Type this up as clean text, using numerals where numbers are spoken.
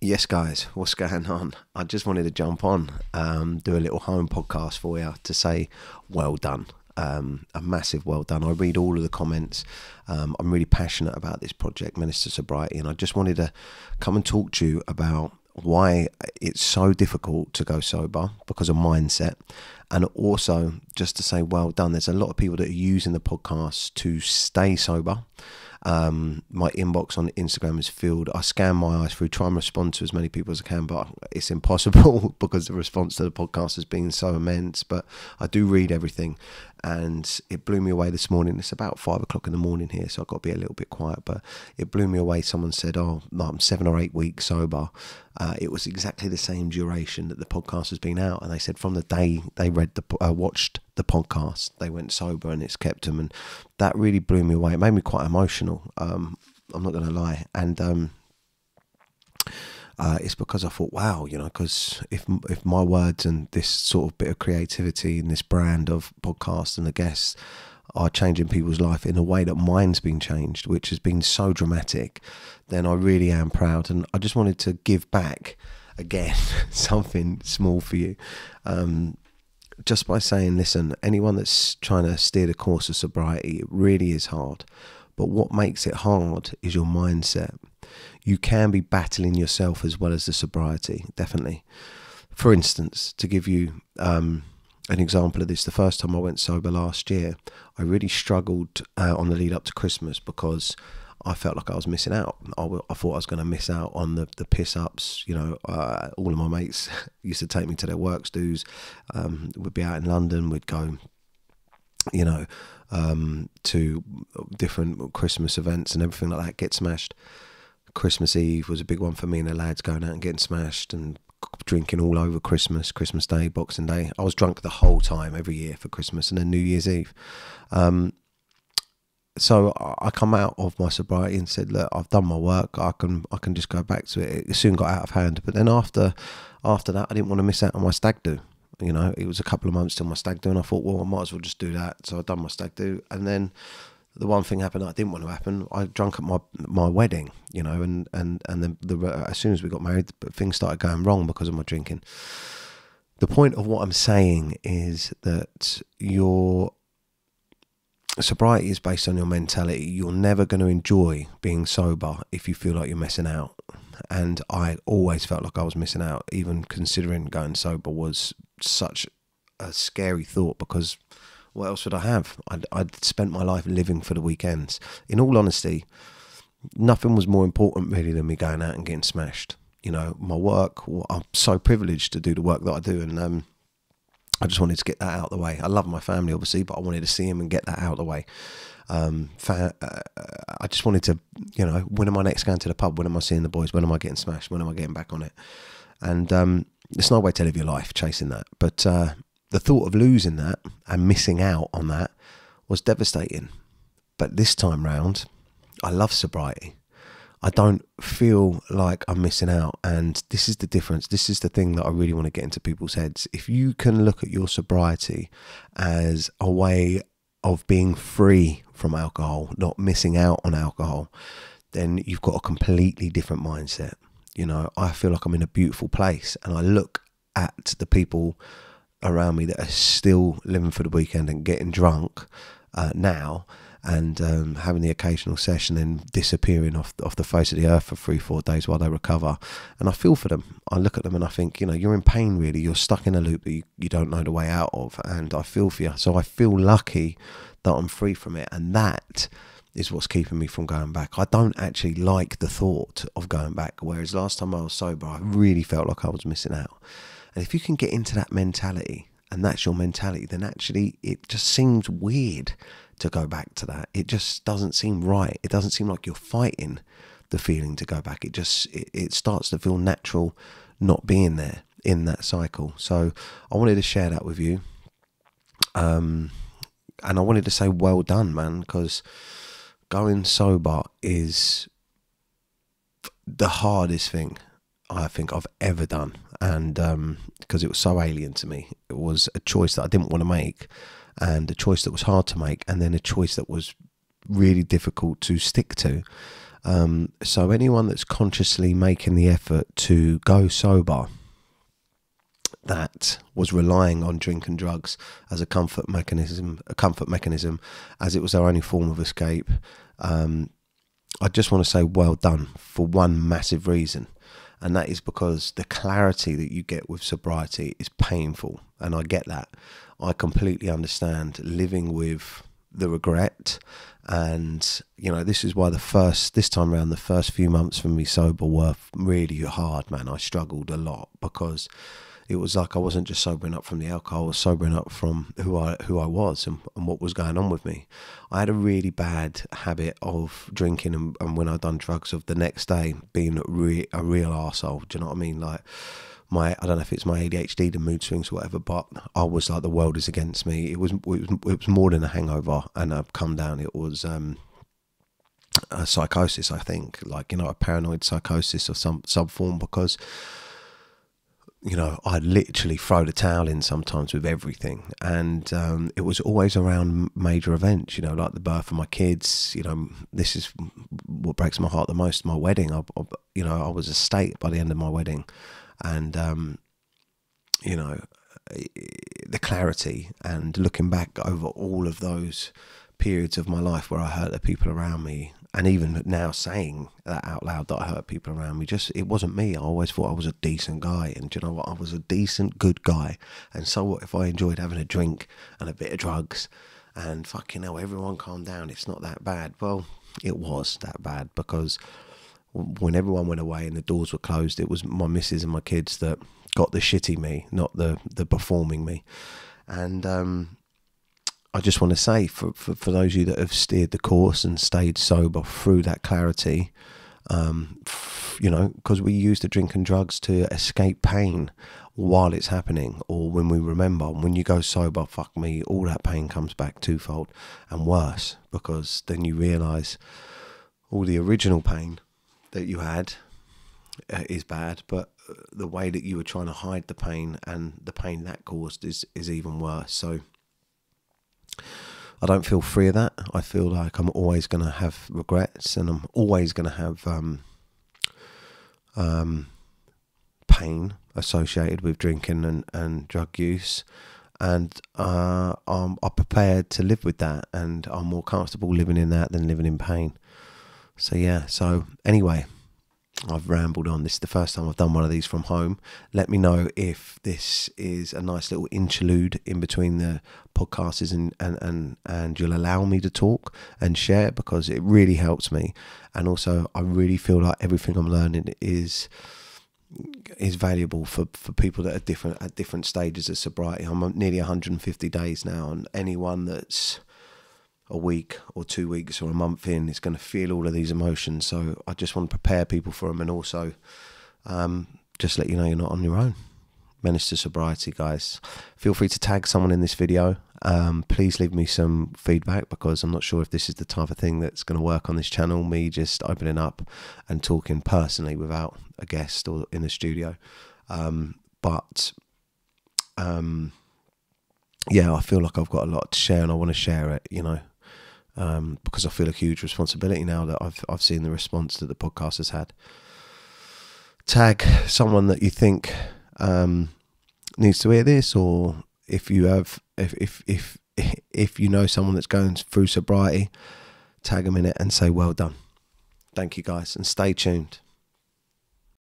Yes, guys, what's going on? I just wanted to jump on, do a little home podcast for you to say well done. A massive well done. I read all of the comments. I'm really passionate about this project, Minister Sobriety, and I just wanted to come and talk to you about why it's so difficult to go sober because of mindset, and also just to say well done. There's a lot of people that are using the podcast to stay sober. My inbox on Instagram is filled. I scan my eyes through, try and respond to as many people as I can, but it's impossible because the response to the podcast has been so immense. But I do read everything, and it blew me away this morning. It's about 5 o'clock in the morning here, so I've got to be a little bit quiet, but it blew me away. Someone said, oh, no, I'm 7 or 8 weeks sober. It was exactly the same duration that the podcast has been out, and they said from the day they watched the podcast, they went sober, and it's kept them. And that really blew me away. It made me quite emotional. I'm not going to lie. And it's because I thought, wow, because if my words and this sort of bit of creativity and this brand of podcast and the guests are changing people's life in a way that mine's been changed, which has been so dramatic, then I really am proud. And I just wanted to give back again something small for you. Just by saying, listen, anyone that's trying to steer the course of sobriety, it really is hard. But what makes it hard is your mindset. You can be battling yourself as well as the sobriety, definitely. For instance, to give you an example of this, the first time I went sober last year, I really struggled on the lead up to Christmas because I felt like I was missing out. I thought I was going to miss out on the piss ups. All of my mates used to take me to their works dues. We'd be out in London. We'd go, to different Christmas events and everything like that. Get smashed. Christmas Eve was a big one for me and the lads, going out and getting smashed and drinking all over Christmas Day, Boxing Day. I was drunk the whole time every year for Christmas and then New Year's Eve. So I come out of my sobriety and said, look, I've done my work. I can just go back to it. It soon got out of hand. But then after that, I didn't want to miss out on my stag do. It was a couple of months till my stag do, and I thought, well, I might as well just do that. So I've done my stag do, and then the one thing happened that I didn't want to happen. I drunk at my wedding, and then as soon as we got married, things started going wrong because of my drinking. The point of what I'm saying is that your sobriety is based on your mentality. You're never going to enjoy being sober if you feel like you're missing out. And I always felt like I was missing out, even considering going sober was such a scary thought, because what else would I have? I'd spent my life living for the weekends. In all honesty, nothing was more important really than me going out and getting smashed. My work, I'm so privileged to do the work that I do, and I just wanted to get that out of the way. I love my family, obviously, but I wanted to see them and get that out of the way. I just wanted to, when am I next going to the pub? When am I seeing the boys? When am I getting smashed? When am I getting back on it? And it's no way to live your life chasing that. But the thought of losing that and missing out on that was devastating. But this time round, I love sobriety. I don't feel like I'm missing out, and this is the difference. This is the thing that I really want to get into people's heads. If you can look at your sobriety as a way of being free from alcohol, not missing out on alcohol, then you've got a completely different mindset. I feel like I'm in a beautiful place, and I look at the people around me that are still living for the weekend and getting drunk now, and having the occasional session and disappearing off the face of the earth for 3-4 days while they recover. And I feel for them. I look at them and I think, you're in pain really. You're stuck in a loop that you don't know the way out of, and I feel for you. So I feel lucky that I'm free from it, and that is what's keeping me from going back. I don't actually like the thought of going back, whereas last time I was sober, I really felt like I was missing out. And if you can get into that mentality, and that's your mentality, then actually it just seems weird to go back to that. It just doesn't seem right. It doesn't seem like you're fighting the feeling to go back. It starts to feel natural not being there in that cycle. So I wanted to share that with you. And I wanted to say well done, man, because going sober is the hardest thing I think I've ever done. And because it was so alien to me. It was a choice that I didn't want to make, and a choice that was hard to make, and then a choice that was really difficult to stick to. So anyone that's consciously making the effort to go sober, that was relying on drink and drugs as a comfort mechanism, as it was their only form of escape, I just want to say well done for one massive reason, and that is because the clarity that you get with sobriety is painful, and I get that. I completely understand living with the regret, and this is why this time around the first few months for me sober were really hard, man. I struggled a lot because it was like I wasn't just sobering up from the alcohol, I was sobering up from who I was and what was going on with me. I had a really bad habit of drinking, and when I'd done drugs, of the next day being a real arsehole. Do you know what I mean? Like, I don't know if it's my ADHD, the mood swings or whatever, but I was like, the world is against me. It was more than a hangover and a come down. It was a psychosis, I think, like, a paranoid psychosis of some form, because I'd literally throw the towel in sometimes with everything, and it was always around major events, like the birth of my kids. This is what breaks my heart the most: my wedding. I was a state by the end of my wedding, and the clarity and looking back over all of those periods of my life where I hurt the people around me, and even now saying that out loud, that I hurt people around me, it wasn't me. I always thought I was a decent guy, and do you know what? I was a decent, good guy. And so what if I enjoyed having a drink and a bit of drugs, and fucking hell, everyone calm down, it's not that bad? Well, it was that bad, because when everyone went away and the doors were closed, it was my missus and my kids that got the shitty me, not the performing me. And I just want to say, for those of you that have steered the course and stayed sober through that clarity, because we use the drink and drugs to escape pain while it's happening, or when we remember. When you go sober, fuck me, all that pain comes back twofold and worse, because then you realise all the original pain that you had is bad, but the way that you were trying to hide the pain and the pain that caused is even worse. So I don't feel free of that. I feel like I'm always going to have regrets, and I'm always going to have pain associated with drinking and drug use, and I'm prepared to live with that, and I'm more comfortable living in that than living in pain. So yeah, so anyway, I've rambled on. This is the first time I've done one of these from home. Let me know if this is a nice little interlude in between the podcasts, and you'll allow me to talk and share, because it really helps me. And also, I really feel like everything I'm learning is valuable for people that are at different stages of sobriety. I'm nearly 150 days now, and anyone that's a week or 2 weeks or a month in is going to feel all of these emotions. So I just want to prepare people for them, and also just let you know you're not on your own. Menace to Sobriety, guys. Feel free to tag someone in this video. Please leave me some feedback, because I'm not sure if this is the type of thing that's going to work on this channel, me just opening up and talking personally without a guest or in the studio. Yeah, I feel like I've got a lot to share, and I want to share it, because I feel a huge responsibility now that I've seen the response that the podcast has had. Tag someone that you think needs to hear this, or if you have, if you know someone that's going through sobriety, tag them in it and say well done. Thank you, guys, and stay tuned.